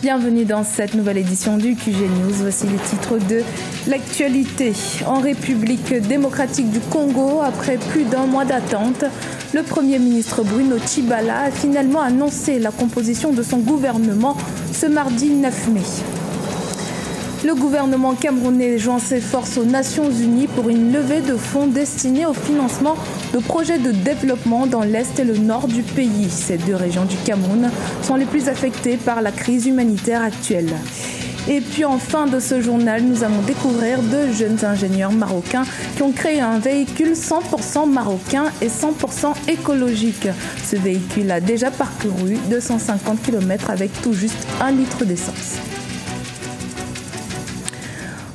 Bienvenue dans cette nouvelle édition du QG News. Voici les titres de l'actualité. En République démocratique du Congo, après plus d'un mois d'attente, le Premier ministre Bruno Tshibala a finalement annoncé la composition de son gouvernement ce mardi 9 mai. Le gouvernement camerounais joint ses forces aux Nations Unies pour une levée de fonds destinée au financement de projets de développement dans l'Est et le Nord du pays. Ces deux régions du Cameroun sont les plus affectées par la crise humanitaire actuelle. Et puis en fin de ce journal, nous allons découvrir deux jeunes ingénieurs marocains qui ont créé un véhicule 100% marocain et 100% écologique. Ce véhicule a déjà parcouru 250 km avec tout juste 1 litre d'essence.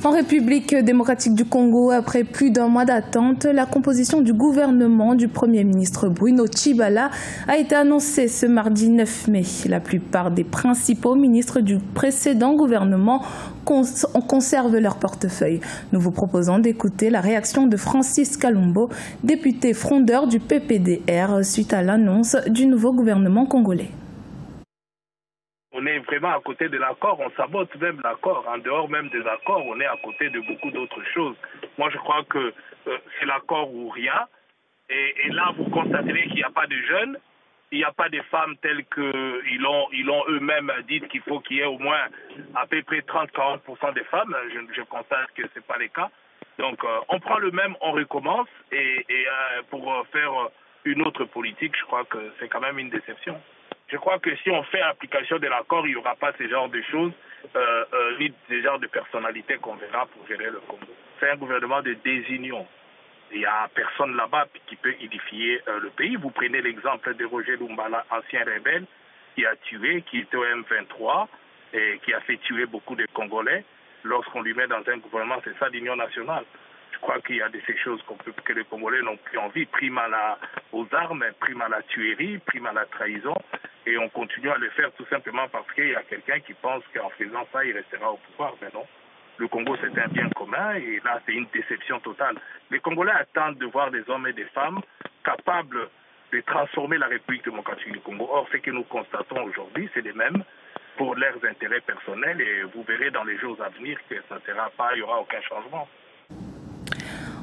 En République démocratique du Congo, après plus d'un mois d'attente, la composition du gouvernement du Premier ministre Bruno Tshibala a été annoncée ce mardi 9 mai. La plupart des principaux ministres du précédent gouvernement conservent leur portefeuille. Nous vous proposons d'écouter la réaction de Francis Kalumbo, député frondeur du PPDR, suite à l'annonce du nouveau gouvernement congolais. On est vraiment à côté de l'accord, on sabote même l'accord. En dehors même des accords, on est à côté de beaucoup d'autres choses. Moi, je crois que c'est l'accord ou rien. Et là, vous constaterez qu'il n'y a pas de jeunes, il n'y a pas de femmes telles qu'ils ont eux-mêmes dit qu'il faut qu'il y ait au moins à peu près 30-40% des femmes. Je constate que ce n'est pas le cas. Donc, on prend le même, on recommence. Et pour faire une autre politique, je crois que c'est quand même une déception. Je crois que si on fait application de l'accord, il n'y aura pas ce genre de choses, ni ce genre de personnalités qu'on verra pour gérer le Congo. C'est un gouvernement de désunion. Il n'y a personne là-bas qui peut édifier le pays. Vous prenez l'exemple de Roger Lumbala, ancien rebelle, qui a tué, qui était au M23 et qui a fait tuer beaucoup de Congolais. Lorsqu'on lui met dans un gouvernement, c'est ça l'union nationale. Je crois qu'il y a de ces choses que les Congolais n'ont plus envie. Prime aux armes, prime à la tuerie, prime à la trahison. Et on continue à le faire tout simplement parce qu'il y a quelqu'un qui pense qu'en faisant ça, il restera au pouvoir. Mais non. Le Congo, c'est un bien commun et là, c'est une déception totale. Les Congolais attendent de voir des hommes et des femmes capables de transformer la République démocratique du Congo. Or, ce que nous constatons aujourd'hui, c'est les mêmes pour leurs intérêts personnels et vous verrez dans les jours à venir que ça ne sera pas, il n'y aura aucun changement.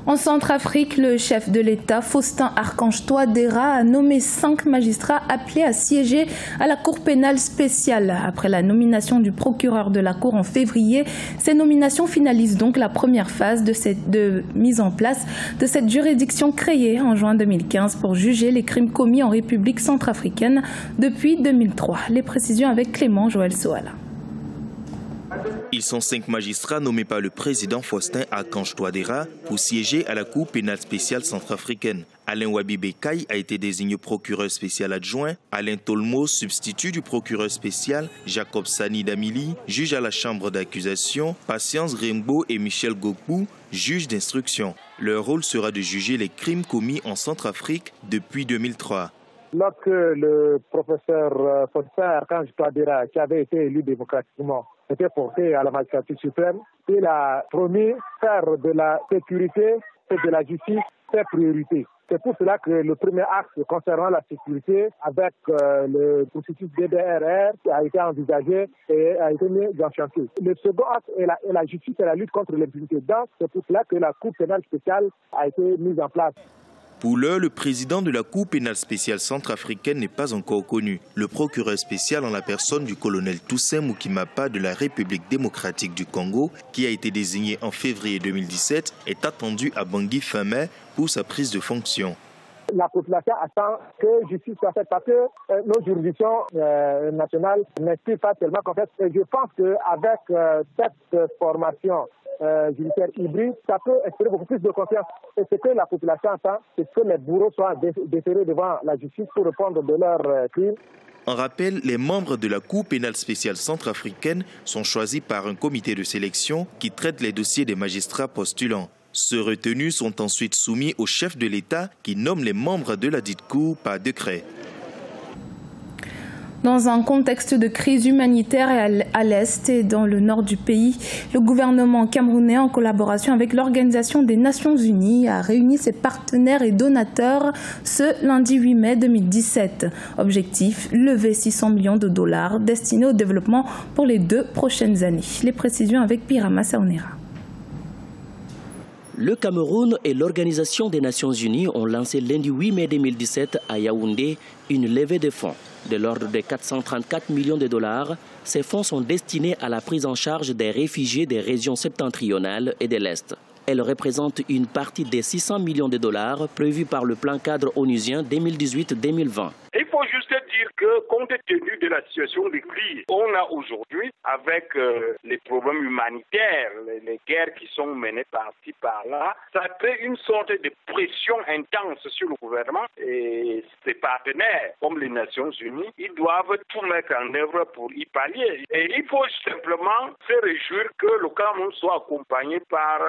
En Centrafrique, le chef de l'État, Faustin Archange Touadéra, a nommé 5 magistrats appelés à siéger à la Cour pénale spéciale. Après la nomination du procureur de la Cour en février, ces nominations finalisent donc la première phase de mise en place de cette juridiction créée en juin 2015 pour juger les crimes commis en République centrafricaine depuis 2003. Les précisions avec Clément Joël Soala. Ils sont 5 magistrats nommés par le président Faustin Archange Touadéra pour siéger à la Cour pénale spéciale centrafricaine. Alain Wabibé Kaye a été désigné procureur spécial adjoint, Alain Tolmo, substitut du procureur spécial, Jacob Sani Damili, juge à la chambre d'accusation, Patience Rembo et Michel Gokbou, juge d'instruction. Leur rôle sera de juger les crimes commis en Centrafrique depuis 2003. Lorsque le professeur Faustin Archange Touadéra, qui avait été élu démocratiquement, était porté à la magistrature suprême, il a promis faire de la sécurité et de la justice ses priorités. C'est pour cela que le premier axe concernant la sécurité, avec le processus DDRR, a été envisagé et a été mis en chantier. Le second axe est la justice et la lutte contre l'impunité. Donc, c'est pour cela que la Cour pénale spéciale a été mise en place. Pour l'heure, le président de la Cour pénale spéciale centrafricaine n'est pas encore connu. Le procureur spécial en la personne du colonel Toussaint Moukimapa de la République démocratique du Congo, qui a été désigné en février 2017, est attendu à Bangui fin mai pour sa prise de fonction. La population attend que justice soit faite parce que nos juridictions nationales n'inspirent pas tellement confiance. Et je pense qu'avec cette formation judiciaire hybride, ça peut inspirer beaucoup plus de confiance. Et ce que la population attend, c'est que les bourreaux soient déférés devant la justice pour répondre de leurs crimes. En rappel, les membres de la Cour pénale spéciale centrafricaine sont choisis par un comité de sélection qui traite les dossiers des magistrats postulants. Ceux retenus sont ensuite soumis au chef de l'État qui nomme les membres de la dite Cour par décret. Dans un contexte de crise humanitaire à l'Est et dans le nord du pays, le gouvernement camerounais, en collaboration avec l'Organisation des Nations Unies, a réuni ses partenaires et donateurs ce lundi 8 mai 2017. Objectif, lever 600 millions de dollars destinés au développement pour les 2 prochaines années. Les précisions avec Birama Saonera. Le Cameroun et l'Organisation des Nations Unies ont lancé lundi 8 mai 2017 à Yaoundé une levée de fonds. De l'ordre de 434 millions de dollars, ces fonds sont destinés à la prise en charge des réfugiés des régions septentrionales et de l'Est. Elles représentent une partie des 600 millions de dollars prévus par le plan cadre onusien 2018-2020. Il faut juste dire que, compte tenu de la situation de crise qu'on a aujourd'hui, avec les problèmes humanitaires, les guerres qui sont menées par-ci, par-là, ça crée une sorte de pression intense sur le gouvernement et ses partenaires, comme les Nations Unies, ils doivent tout mettre en œuvre pour y pallier. Et il faut simplement se réjouir que le Cameroun soit accompagné par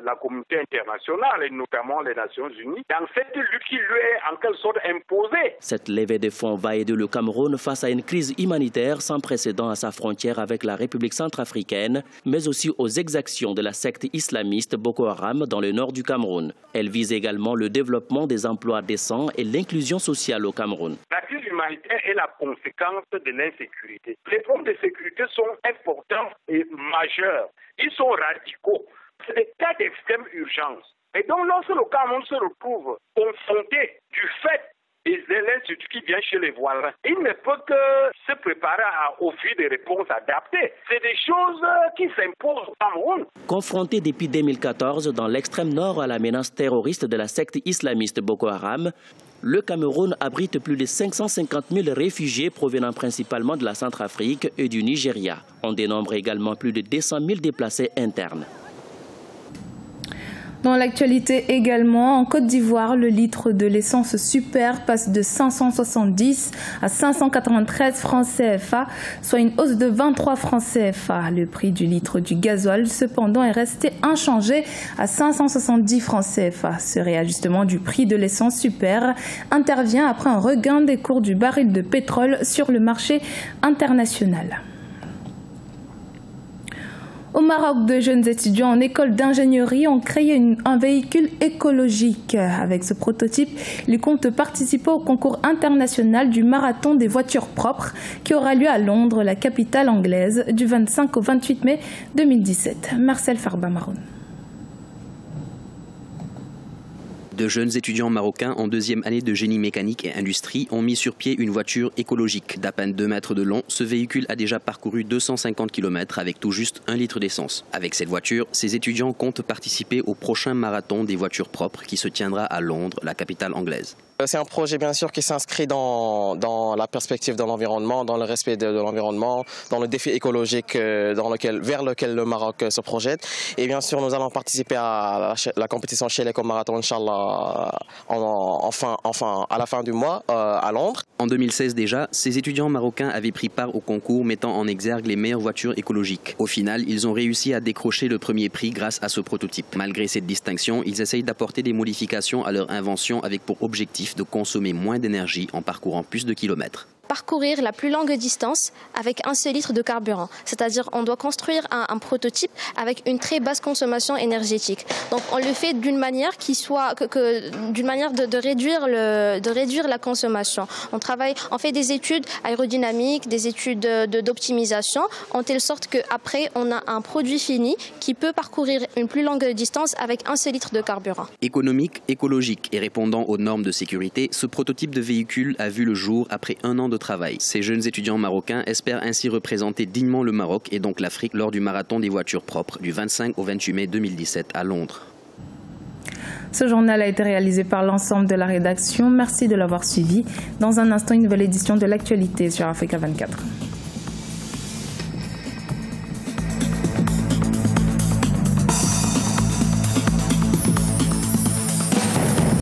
la communauté internationale et notamment les Nations Unies dans cette lutte qui lui est en quelque sorte imposée. Cette levée de fonds va aider le Cameroun face à une crise humanitaire sans précédent à sa frontière avec la République centrafricaine, mais aussi aux exactions de la secte islamiste Boko Haram dans le nord du Cameroun. Elle vise également le développement des emplois décents et l'inclusion sociale au Cameroun. La crise humanitaire est la conséquence de l'insécurité. Les problèmes de sécurité sont importants et majeurs. Ils sont radicaux. C'est des cas d'extrême urgence. Et donc, lorsque le Cameroun se retrouve confronté du fait des instituts qui viennent chez les voisins, il ne peut que se préparer à offrir des réponses adaptées. C'est des choses qui s'imposent au Cameroun. Confronté depuis 2014 dans l'extrême nord à la menace terroriste de la secte islamiste Boko Haram, le Cameroun abrite plus de 550 000 réfugiés provenant principalement de la Centrafrique et du Nigeria. On dénombre également plus de 200 000 déplacés internes. Dans l'actualité également, en Côte d'Ivoire, le litre de l'essence super passe de 570 à 593 francs CFA, soit une hausse de 23 francs CFA. Le prix du litre du gasoil, cependant, est resté inchangé à 570 francs CFA. Ce réajustement du prix de l'essence super intervient après un regain des cours du baril de pétrole sur le marché international. Au Maroc, de jeunes étudiants en école d'ingénierie ont créé un véhicule écologique. Avec ce prototype, ils comptent participer au concours international du marathon des voitures propres qui aura lieu à Londres, la capitale anglaise, du 25 au 28 mai 2017. Marcel Farba-Maroun. De jeunes étudiants marocains en 2e année de génie mécanique et industrie ont mis sur pied une voiture écologique. D'à peine 2 mètres de long, ce véhicule a déjà parcouru 250 km avec tout juste 1 litre d'essence. Avec cette voiture, ces étudiants comptent participer au prochain marathon des voitures propres qui se tiendra à Londres, la capitale anglaise. C'est un projet bien sûr qui s'inscrit dans la perspective de l'environnement, dans le respect de l'environnement, dans le défi écologique vers lequel le Maroc se projette. Et bien sûr, nous allons participer à la compétition chez l'éco-marathon, Inch'Allah, à la fin du mois à Londres. En 2016 déjà, ces étudiants marocains avaient pris part au concours mettant en exergue les meilleures voitures écologiques. Au final, ils ont réussi à décrocher le premier prix grâce à ce prototype. Malgré cette distinction, ils essayent d'apporter des modifications à leur invention avec pour objectif de consommer moins d'énergie en parcourant plus de kilomètres. Parcourir la plus longue distance avec un seul litre de carburant. C'est-à-dire on doit construire un prototype avec une très basse consommation énergétique. Donc on le fait d'une manière qui soit d'une manière de réduire la consommation. On fait des études aérodynamiques, des études d'optimisation, en telle sorte qu'après on a un produit fini qui peut parcourir une plus longue distance avec un seul litre de carburant. Économique, écologique et répondant aux normes de sécurité, ce prototype de véhicule a vu le jour après 1 an de travail. Ces jeunes étudiants marocains espèrent ainsi représenter dignement le Maroc et donc l'Afrique lors du marathon des voitures propres du 25 au 28 mai 2017 à Londres. Ce journal a été réalisé par l'ensemble de la rédaction. Merci de l'avoir suivi. Dans un instant, une nouvelle édition de l'actualité sur Africa 24.